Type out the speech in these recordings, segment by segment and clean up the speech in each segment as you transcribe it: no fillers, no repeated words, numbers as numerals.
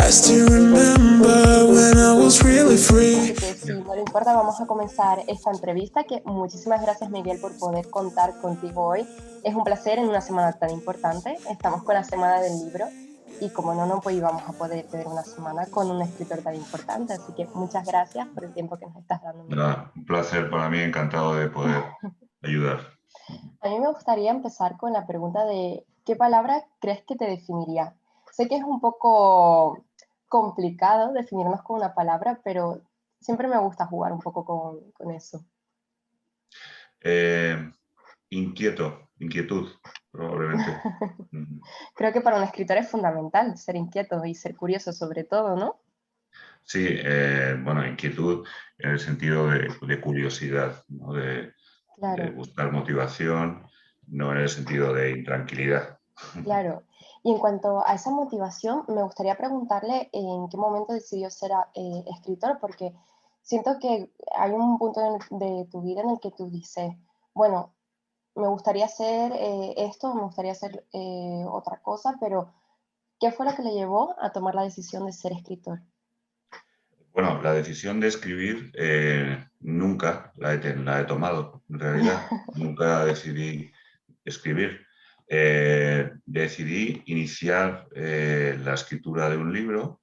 I still remember when I was really free. Así que si no le importa, vamos a comenzar esta entrevista, que muchísimas gracias, Miguel, por poder contar contigo hoy. Es un placer en una semana tan importante. Estamos con la Semana del Libro y como no, pues íbamos a poder tener una semana con un escritor tan importante. Así que muchas gracias por el tiempo que nos estás dando, Miguel. Nada, un placer para mí, encantado de poder ayudar. A mí me gustaría empezar con la pregunta de ¿qué palabra crees que te definiría? Sé que es un poco complicado definirnos con una palabra, pero siempre me gusta jugar un poco con eso. Eh, inquietud, probablemente. Mm, Creo que para un escritor es fundamental ser inquieto y ser curioso sobre todo, ¿no? Sí, bueno, inquietud en el sentido de curiosidad, ¿no? De Claro, buscar motivación, no en el sentido de intranquilidad. claro. Y en cuanto a esa motivación, me gustaría preguntarle en qué momento decidió ser escritor, porque siento que hay un punto de tu vida en el que tú dices, bueno, me gustaría hacer esto, me gustaría hacer otra cosa, pero ¿qué fue lo que le llevó a tomar la decisión de ser escritor? Bueno, la decisión de escribir nunca la he tomado, en realidad. Nunca decidí escribir. Decidí iniciar la escritura de un libro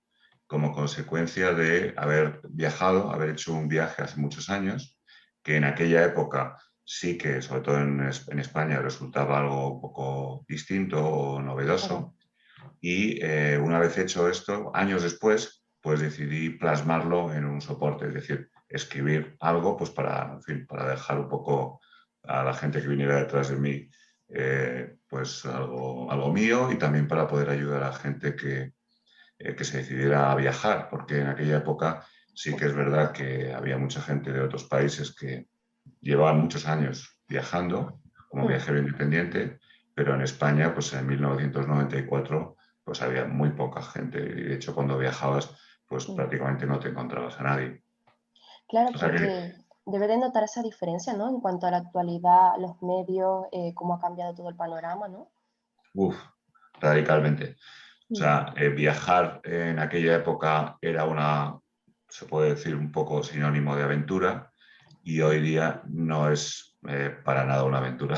como consecuencia de haber viajado, haber hecho un viaje hace muchos años, que en aquella época sí que, sobre todo en España, resultaba algo un poco distinto o Claro. novedoso. Y una vez hecho esto, años después, pues decidí plasmarlo en un soporte, es decir, escribir algo pues para, en fin, para dejar un poco a la gente que viniera detrás de mí pues algo mío y también para poder ayudar a la gente que se decidiera a viajar, porque en aquella época sí que es verdad que había mucha gente de otros países que llevaban muchos años viajando como Mm, viajero independiente, pero en España, pues en 1994, pues había muy poca gente. Y de hecho, cuando viajabas, pues mm. prácticamente no te encontrabas a nadie. Claro, O sea que, porque debe de notar esa diferencia, ¿no? En cuanto a la actualidad, los medios, cómo ha cambiado todo el panorama, ¿no? uff, radicalmente. O Mm. sea, viajar en aquella época era se puede decir, un poco sinónimo de aventura y hoy día no es para nada una aventura.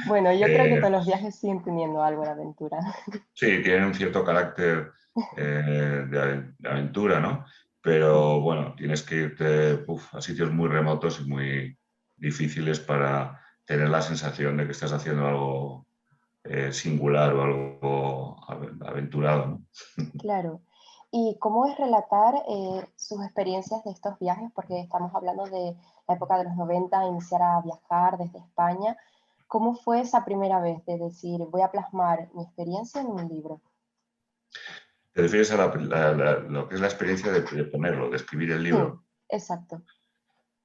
Bueno, yo creo que Eh, todos los viajes siguen teniendo algo de aventura. Sí, tienen un cierto carácter de aventura, ¿no? Mm, Pero bueno, tienes que irte a sitios muy remotos y muy difíciles para tener la sensación de que estás haciendo algo singular o algo aventurado, ¿no? claro. ¿Y cómo es relatar sus experiencias de estos viajes? Porque estamos hablando de la época de los 90, iniciar a viajar desde España. ¿Cómo fue esa primera vez de decir, voy a plasmar mi experiencia en un libro? ¿Te refieres a lo que es la experiencia de ponerlo, de escribir el Sí, libro? exacto.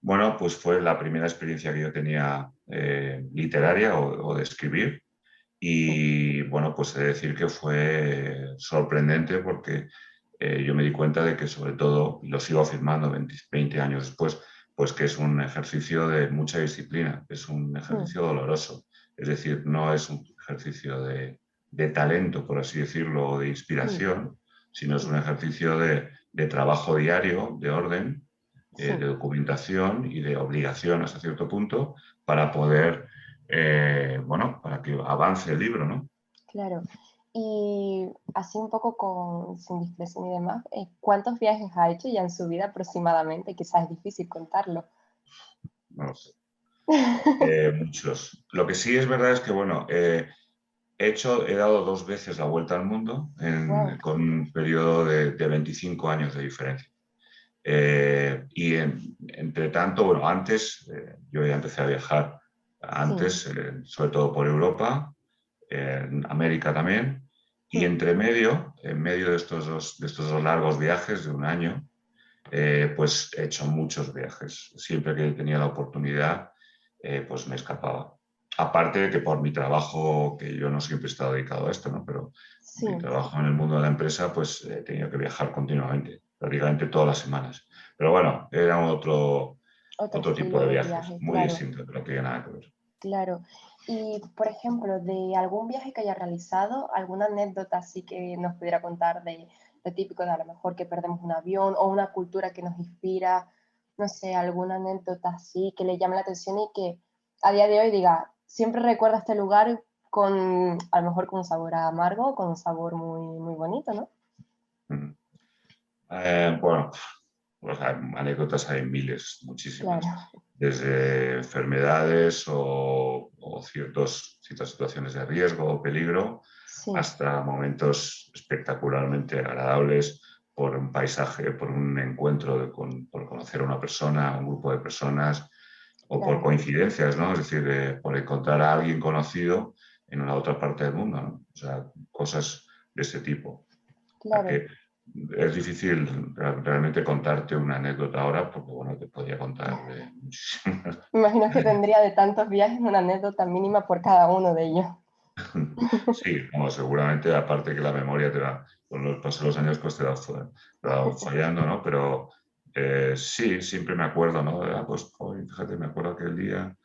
Bueno, pues fue la primera experiencia que yo tenía literaria o de escribir. Mm, Y bueno, pues he de decir que fue sorprendente porque yo me di cuenta de que sobre todo, y lo sigo afirmando 20 años después, pues que es un ejercicio de mucha disciplina, es un mm, ejercicio doloroso. Es decir, no es un ejercicio de talento, por así decirlo, o de mm, inspiración, sino es mm, un ejercicio de trabajo diario, de orden, sí, de documentación y de obligación hasta cierto punto para poder bueno, para que avance el libro, ¿no? claro. Y así un poco sin discreción y demás, ¿cuántos viajes ha hecho ya en su vida aproximadamente? Quizás es difícil contarlo. No lo sé. Muchos. Lo que sí es verdad es que, bueno, he dado 2 veces la vuelta al mundo Wow, con un periodo de 25 años de diferencia. Y entre tanto, bueno, antes, yo ya empecé a viajar sí. antes, sobre todo por Europa, en América también, y Mm, entre medio, en medio de estos dos largos viajes de un año, pues he hecho muchos viajes. Siempre que tenía la oportunidad, pues me escapaba. Aparte de que por mi trabajo, que yo no siempre he estado dedicado a esto, ¿no? Pero sí, mi trabajo en el mundo de la empresa, pues he tenido que viajar continuamente, prácticamente todas las semanas. Pero bueno, era otro otro tipo estilo de de viajes, viaje, muy claro. distinto, que no tiene nada que ver. Claro. Y, por ejemplo, de algún viaje que haya realizado, alguna anécdota así que nos pudiera contar de lo típico de a lo mejor que perdemos un avión o una cultura que nos inspira, no sé, alguna anécdota así que le llame la atención y que a día de hoy diga, siempre recuerda este lugar con, a lo mejor con un sabor amargo, con un sabor muy, muy bonito, ¿no? Mm. Bueno, pues anécdotas hay miles, muchísimas, Claro, desde enfermedades o ciertas situaciones de riesgo o peligro, sí, hasta momentos espectacularmente agradables por un paisaje, por un encuentro, por conocer a una persona, a un grupo de personas, o por claro, coincidencias, ¿no? Es decir, por encontrar a alguien conocido en una otra parte del mundo, ¿no? O sea, cosas de ese tipo. A claro. que es difícil realmente contarte una anécdota ahora, porque bueno, te podría contar de muchísimas. Me imagino que tendría de tantos viajes una anécdota mínima por cada uno de ellos. Sí, como seguramente, aparte que la memoria te va, con los pasos de los años, pues te va fallando, ¿no? Pero sí, siempre me acuerdo, ¿no? Pues, joder, fíjate, me acuerdo aquel día.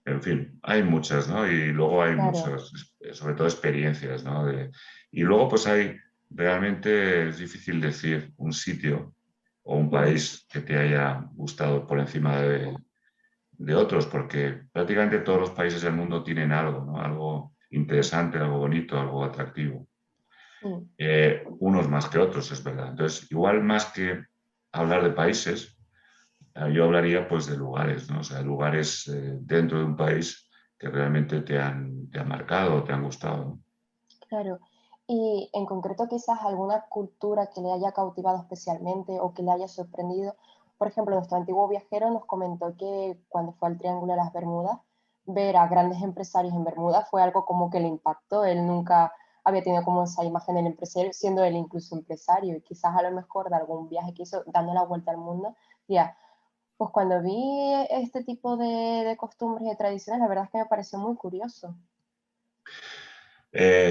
En fin, hay muchas, ¿no? Y luego hay Claro, muchas, sobre todo experiencias, ¿no? Y luego, pues hay, realmente es difícil decir un sitio o un mm, país que te haya gustado por encima de otros, porque prácticamente todos los países del mundo tienen algo, ¿no? Algo mm, interesante, algo bonito, algo atractivo. sí, Unos más que otros, es verdad. Entonces, igual más que hablar de países, yo hablaría pues de lugares, ¿no? O sea, lugares dentro de un país que realmente te han marcado, te han gustado, ¿no? claro. Y en concreto, quizás alguna cultura que le haya cautivado especialmente o que le haya sorprendido. Por ejemplo, nuestro antiguo viajero nos comentó que cuando fue al Triángulo de las Bermudas, ver a grandes empresarios en Bermuda fue algo como que le impactó. Él nunca había tenido como esa imagen del empresario, siendo él incluso empresario. Y quizás a lo mejor de algún viaje que hizo dando la vuelta al mundo, ya, pues cuando vi este tipo de costumbres y de tradiciones, la verdad es que me pareció muy curioso.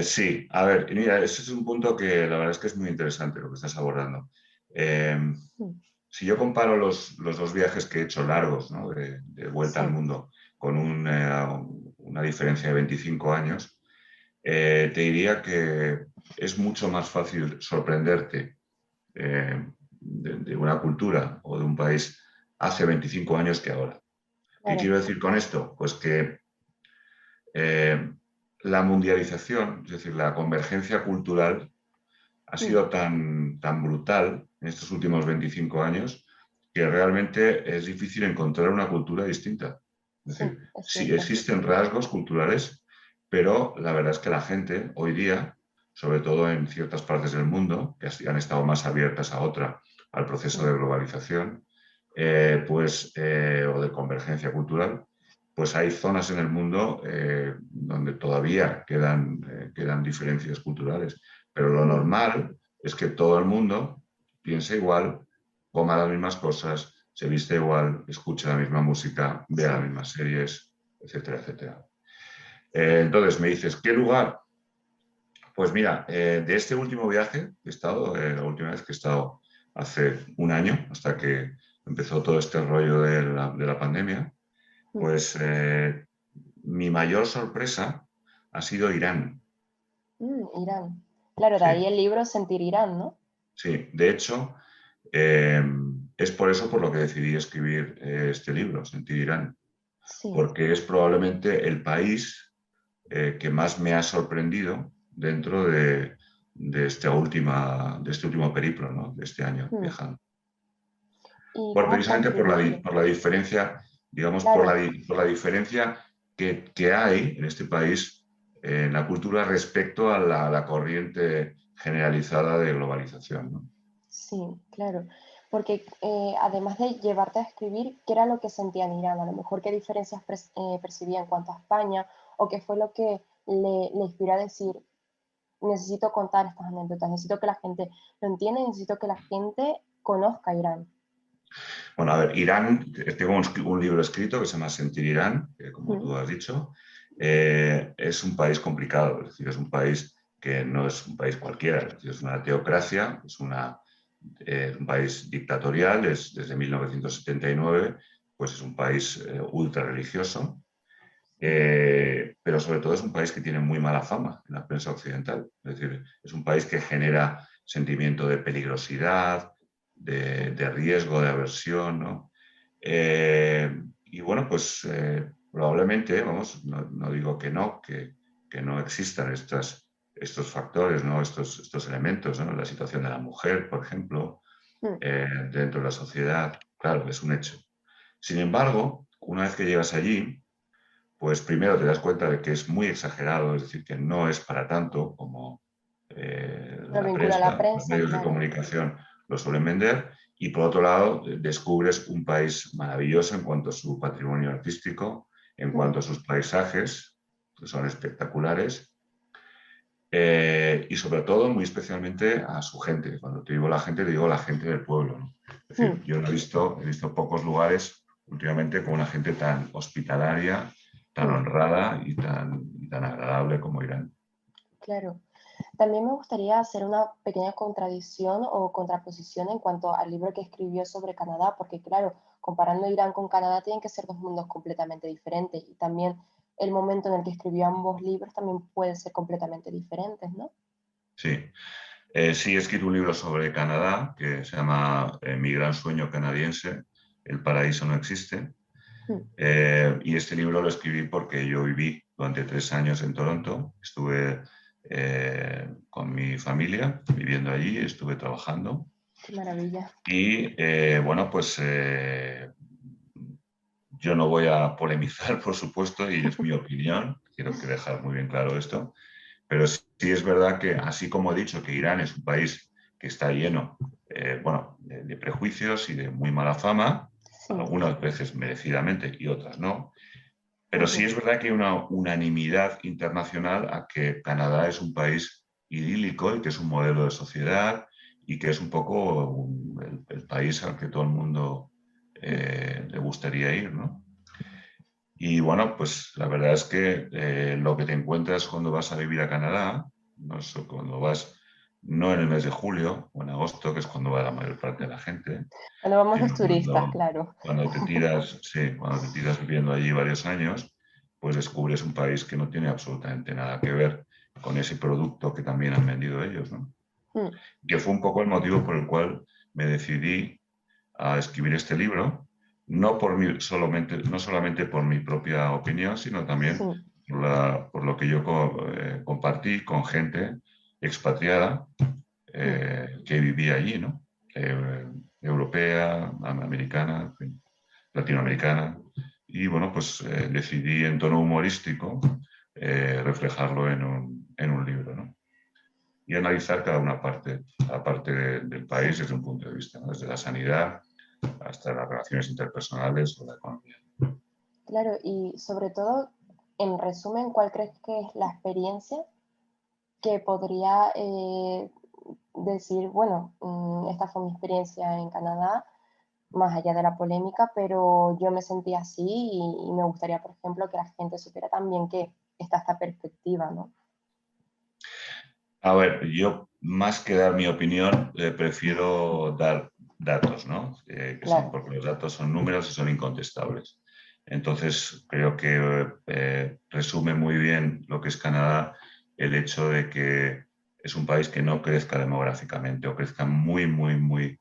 Sí, a ver, mira, ese es un punto que la verdad es que es muy interesante lo que estás abordando. Eh, Mm, si yo comparo los dos viajes que he hecho largos, ¿no? De vuelta al sí, mundo, con una diferencia de 25 años, te diría que es mucho más fácil sorprenderte de una cultura o de un país hace 25 años que ahora. ¿Qué claro. quiero decir con esto? Pues que eh, la mundialización, es decir, la convergencia cultural, ha Mm, sido tan brutal en estos últimos 25 años que realmente es difícil encontrar una cultura distinta. Es sí, decir, es sí cierto. existen rasgos culturales, pero la verdad es que la gente hoy día, sobre todo en ciertas partes del mundo, que han estado más abiertas a al proceso Mm, de globalización, o de convergencia cultural, pues hay zonas en el mundo donde todavía quedan diferencias culturales. Pero lo mm, normal es que todo el mundo piense igual, coma las mismas cosas, se viste igual, escucha la misma música, vea las sí. mismas series, etcétera, etcétera. Entonces me dices, ¿qué lugar? Pues mira, de este último viaje que he estado, la última vez que he estado hace un año, hasta que empezó todo este rollo de la pandemia, Mm, pues mi mayor sorpresa ha sido Irán. Irán. Claro, de Sí, ahí el libro Sentir Irán, ¿no? sí. De hecho, eh, es por eso por lo que decidí escribir este libro, Sentir Irán, Sí. porque es probablemente el país que más me ha sorprendido dentro de este último periplo, ¿no? De este año Mm. viajando. ¿Y cómo fue Precisamente escribirlo? por la diferencia, digamos, Claro, por la diferencia que hay en este país en la cultura respecto a la corriente generalizada de globalización, ¿no? sí, claro. Porque además de llevarte a escribir, ¿qué era lo que sentía en Irán? A lo mejor qué diferencias percibía en cuanto a España o qué fue lo que le inspiró a decir, necesito contar estas anécdotas, necesito que la gente lo entienda y necesito que la gente conozca Irán. Bueno, a ver, Irán, tengo un libro escrito que se llama Sentir Irán, que como Mm, tú has dicho, es un país complicado, es decir, es un país que no es un país cualquiera, es decir, es una teocracia, es un país dictatorial, desde 1979, pues es un país ultra religioso. pero sobre todo es un país que tiene muy mala fama en la prensa occidental. Es decir, es un país que genera sentimiento de peligrosidad, de riesgo, de aversión, ¿no? Y bueno, pues probablemente, vamos, no digo que no existan estos factores, ¿no? Estos elementos, ¿no? La situación de la mujer, por ejemplo, Mm, dentro de la sociedad, claro, es un hecho. Sin embargo, una vez que llegas allí, pues primero te das cuenta de que es muy exagerado, es decir, que no es para tanto como Lo la vincula a la prensa, los prensa, medios de claro. comunicación lo suelen vender, y por otro lado descubres un país maravilloso en cuanto a su patrimonio artístico, en Mm, cuanto a sus paisajes, que son espectaculares, y sobre todo, muy especialmente, a su gente. Cuando te digo la gente, te digo la gente del pueblo, ¿no? Es decir, mm, yo no he visto pocos lugares últimamente con una gente tan hospitalaria, tan mm, honrada y tan agradable como Irán. claro. También me gustaría hacer una pequeña contradicción o contraposición en cuanto al libro que escribió sobre Canadá, porque claro, comparando Irán con Canadá tienen que ser dos mundos completamente diferentes y también el momento en el que escribió ambos libros también puede ser completamente diferentes, ¿no? Sí. Sí, he escrito un libro sobre Canadá que se llama Mi gran sueño canadiense, El paraíso no existe. Mm, Y este libro lo escribí porque yo viví durante 3 años en Toronto. Estuve con mi familia viviendo allí, estuve trabajando. qué maravilla. Y bueno, pues yo no voy a polemizar, por supuesto, y es mi opinión. Quiero que dejar muy bien claro esto. Pero sí es verdad que, así como he dicho que Irán es un país que está lleno, bueno, de prejuicios y de muy mala fama, Sí. algunas veces merecidamente y otras no, pero sí Ujú, es verdad que hay una unanimidad internacional a que Canadá es un país idílico y que es un modelo de sociedad y que es un poco el país al que todo el mundo mm, le gustaría ir, ¿no? Y bueno, pues la verdad es que lo que te encuentras cuando vas a vivir a Canadá, no sé, cuando vas no en el mes de julio o en agosto, que es cuando va la mayor parte de la gente, cuando vamos los sino turistas, claro. cuando te tiras, sí, cuando te tiras viviendo allí varios años, pues descubres un país que no tiene absolutamente nada que ver con ese producto que también han vendido ellos, ¿no? Mm, Que fue un poco el motivo por el cual me decidí a escribir este libro, no, no solamente por mi propia opinión, sino sí. también por lo que yo compartí con gente expatriada Mm, que vivía allí, ¿no? Europea, americana, en fin, latinoamericana. Y bueno, pues decidí en tono humorístico reflejarlo en un libro, ¿no? Y analizar cada parte del sí. país desde un punto de vista, ¿no? Desde la sanidad hasta las relaciones interpersonales o la economía. Claro, y sobre todo, en resumen, ¿cuál crees que es la experiencia que podría decir, bueno, esta fue mi experiencia en Canadá, más allá de la polémica, pero yo me sentí así y me gustaría, por ejemplo, que la gente supiera también que está esta perspectiva, ¿no? A ver, yo más que dar mi opinión, prefiero dar datos, ¿no? Que son, Claro, porque los datos son números y son incontestables. Entonces, creo que resume muy bien lo que es Canadá el hecho de que es un país que no crezca demográficamente o crezca muy, muy, muy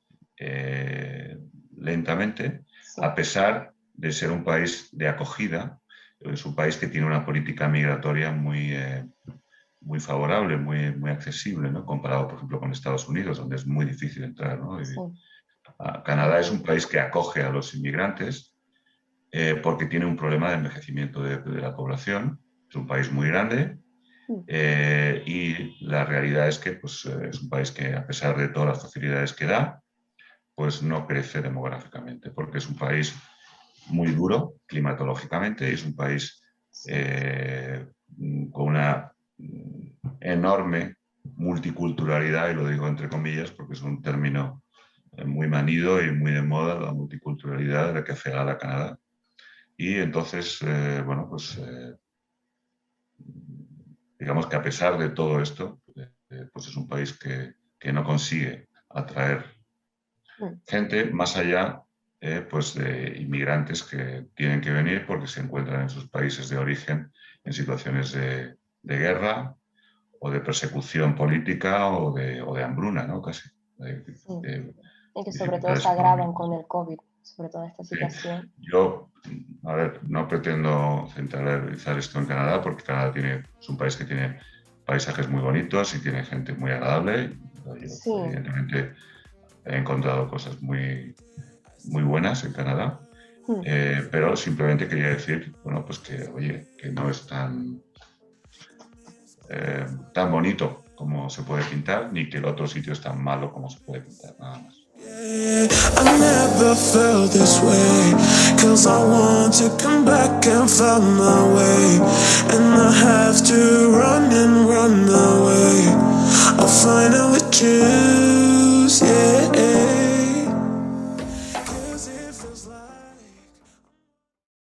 lentamente, sí, a pesar de ser un país de acogida. Es un país que tiene una política migratoria muy favorable, muy accesible, ¿no? Comparado, por ejemplo, con Estados Unidos, donde es muy difícil entrar, ¿no? sí, Canadá es un país que acoge a los inmigrantes porque tiene un problema de envejecimiento de la población. Es un país muy grande mm, y la realidad es que pues, es un país que, a pesar de todas las facilidades que da, pues no crece demográficamente, porque es un país muy duro climatológicamente y es un país sí, eh, con una enorme multiculturalidad, y lo digo entre comillas porque es un término muy manido y muy de moda, la multiculturalidad de la que hace gala Canadá. Y entonces, bueno, pues digamos que a pesar de todo esto, pues es un país que no consigue atraer mm, gente más allá pues de inmigrantes que tienen que venir porque se encuentran en sus países de origen en situaciones de guerra o de persecución política o de hambruna, ¿no? Casi, de, Sí. de Y que sobre todo dificultades se agravan económicas. con el COVID, sobre todo en esta Sí. situación. Yo, a ver, no pretendo centralizar esto en Canadá porque Canadá es un país que tiene paisajes muy bonitos y tiene gente muy agradable. Yo, Sí, evidentemente, he encontrado cosas muy buenas en Canadá, mm, pero simplemente quería decir, bueno, pues que, oye, que no es tan bonito como se puede pintar, ni que el otro sitio es tan malo como se puede pintar, nada más. Yeah, I never felt this way. 'Cause I want to come back and find my way. And I have to run and run my way. I'll finally choose, yeah. 'Cause it feels like